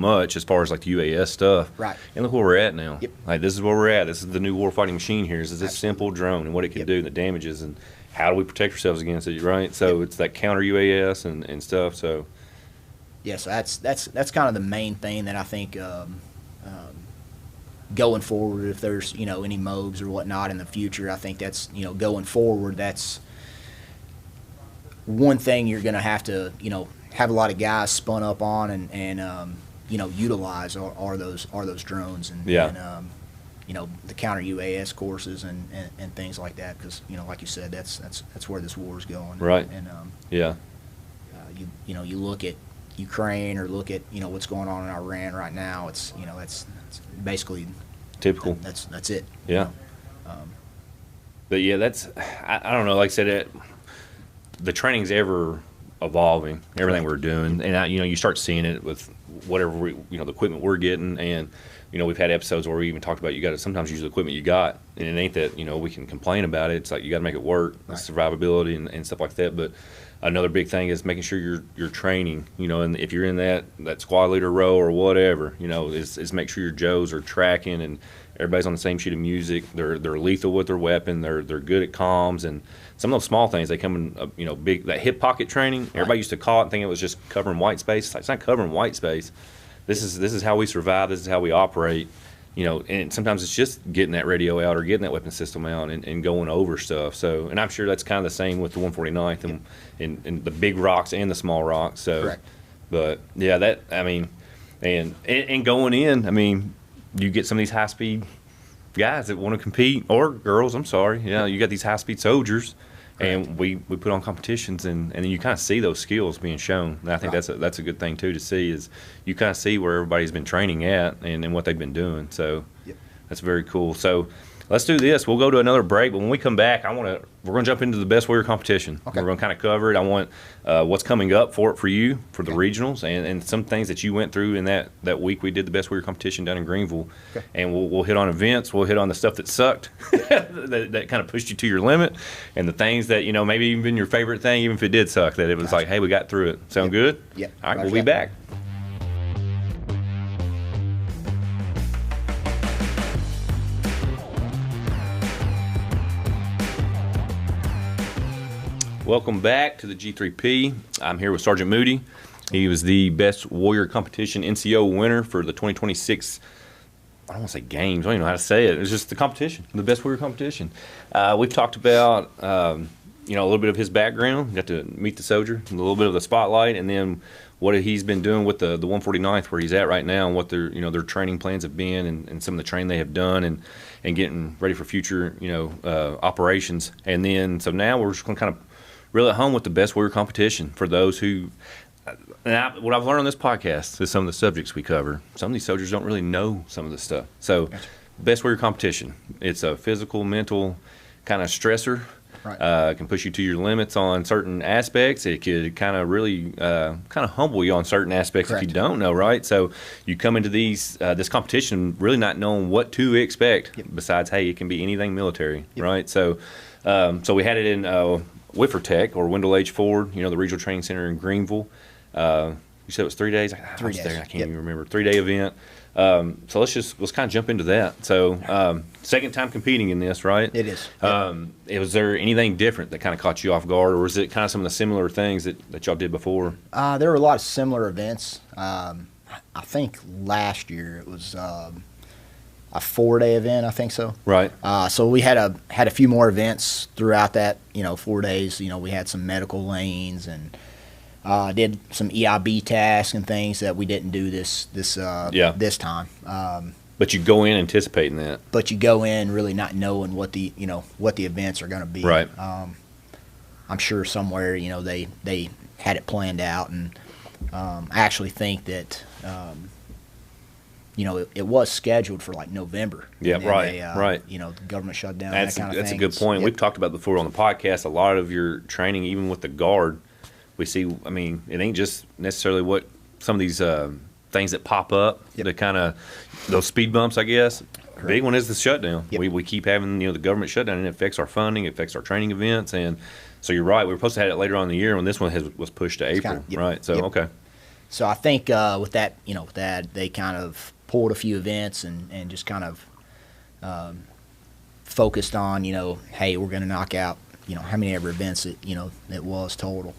much as far as like the UAS stuff. Right. And look where we're at now. Yep. Like this is where we're at. This is the new warfighting machine here. This is this Absolutely. simple drone and what it can Yep. do, the damages, and how do we protect ourselves against it, right? So it's that counter UAS and stuff. So Yeah, so that's kind of the main thing that I think going forward, if there's any MOBs or whatnot in the future, I think that's going forward, that's one thing you're going to have have a lot of guys spun up on and utilize are those drones and the counter UAS courses and things like that, because like you said, that's where this war is going. Right. And yeah. you look at Ukraine or look at what's going on in Iran right now. It's that's basically Typical. That's it. Yeah. But yeah, that's I don't know. Like I said, the training's ever evolving. Everything we're doing, and you start seeing it with whatever the equipment we're getting, and we've had episodes where we even talked about you got to sometimes use the equipment you got, and it ain't that we can complain about it. It's like you got to make it work, Right. survivability and stuff like that. But another big thing is making sure you're training, and if you're in that squad leader row or whatever, is make sure your Joes are tracking and everybody's on the same sheet of music. They're lethal with their weapon. They're good at comms and some of those small things. They come in big, that hip pocket training. Right. Everybody used to call it and think it was just covering white space. It's not covering white space. This is how we survive. This is how we operate. And sometimes it's just getting that radio out or getting that weapon system out and going over stuff. So, and I'm sure that's kind of the same with the 149th and the big rocks and the small rocks. So, Correct. But yeah, and going in, you get some of these high speed guys that want to compete, or girls. I'm sorry. You got these high speed soldiers. Correct. And we put on competitions, and then you kind of see those skills being shown. And I think Right. that's a good thing too to see, is you kind of see where everybody's been training at and what they've been doing. So Yep. that's very cool. So let's do this. We'll go to another break, but when we come back, we're going to jump into the best warrior competition. Okay. We're going to kind of cover it. I want what's coming up for you for the Okay. regionals and some things that you went through in that week we did the best warrior competition down in Greenville. Okay. And we'll hit on events. We'll hit on the stuff that sucked, that kind of pushed you to your limit, and the things that maybe even your favorite thing, even if it did suck, that it was like, hey, we got through it. Sound good? Yep. All right, Roger we'll be that. back. Welcome back to the G3P. I'm here with Sergeant Moody. He was the best warrior competition NCO winner for the 2026, I don't want to say games, I don't even know how to say it. It was just the competition, the best warrior competition. We've talked about, a little bit of his background, got to meet the soldier, a little bit of the spotlight, and then what he's been doing with the 149th, where he's at right now, and what their training plans have been, and some of the training they have done, and getting ready for future, operations. And then, so now we're just going to kind of reel it home with the best warrior competition for those who, what I've learned on this podcast is some of the subjects we cover. Some of these soldiers don't really know some of this stuff. So, Gotcha. best warrior competition. It's a physical, mental kind of stressor. Right. It can push you to your limits on certain aspects. It could kind of really kind of humble you on certain aspects if you Correct. don't know, right? So you come into this competition really not knowing what to expect. Yep. Besides, hey, it can be anything military, Yep. right? So we had it in Wiffertech, or Wendell H. Ford, the regional training center in Greenville. You said it was 3 days? 3 days. I can't Yep. even remember. 3-day event. So let's kind of jump into that. So second time competing in this, right? It is. Was there anything different that kind of caught you off guard, or was it kind of some of the similar things that y'all did before? There were a lot of similar events. I think last year it was a 4-day event. I think so. Right. So we had a few more events throughout that 4 days. We had some medical lanes and did some EIB tasks and things that we didn't do this time. But you go in anticipating that. But you go in really not knowing what the events are going to be. Right. I'm sure somewhere they had it planned out, and I actually think that it was scheduled for like November. Yeah, And then right, right. The government shut down. That's that kind of a thing. good point. Yep. We've talked about before on the podcast. A lot of your training, even with the guard, we see. It ain't just necessarily what some of these things that pop up. Yep. The kind of those speed bumps, I guess. Correct. Big one is the shutdown. Yep. We keep having the government shutdown, and it affects our funding, it affects our training events, and so you're right. We were supposed to have it later on in the year when this one was pushed to April, kinda, yep. right? So Yep. okay. So I think with that, with that, they kind of pulled a few events and just kind of focused on, hey, we're going to knock out, how many ever events it was total.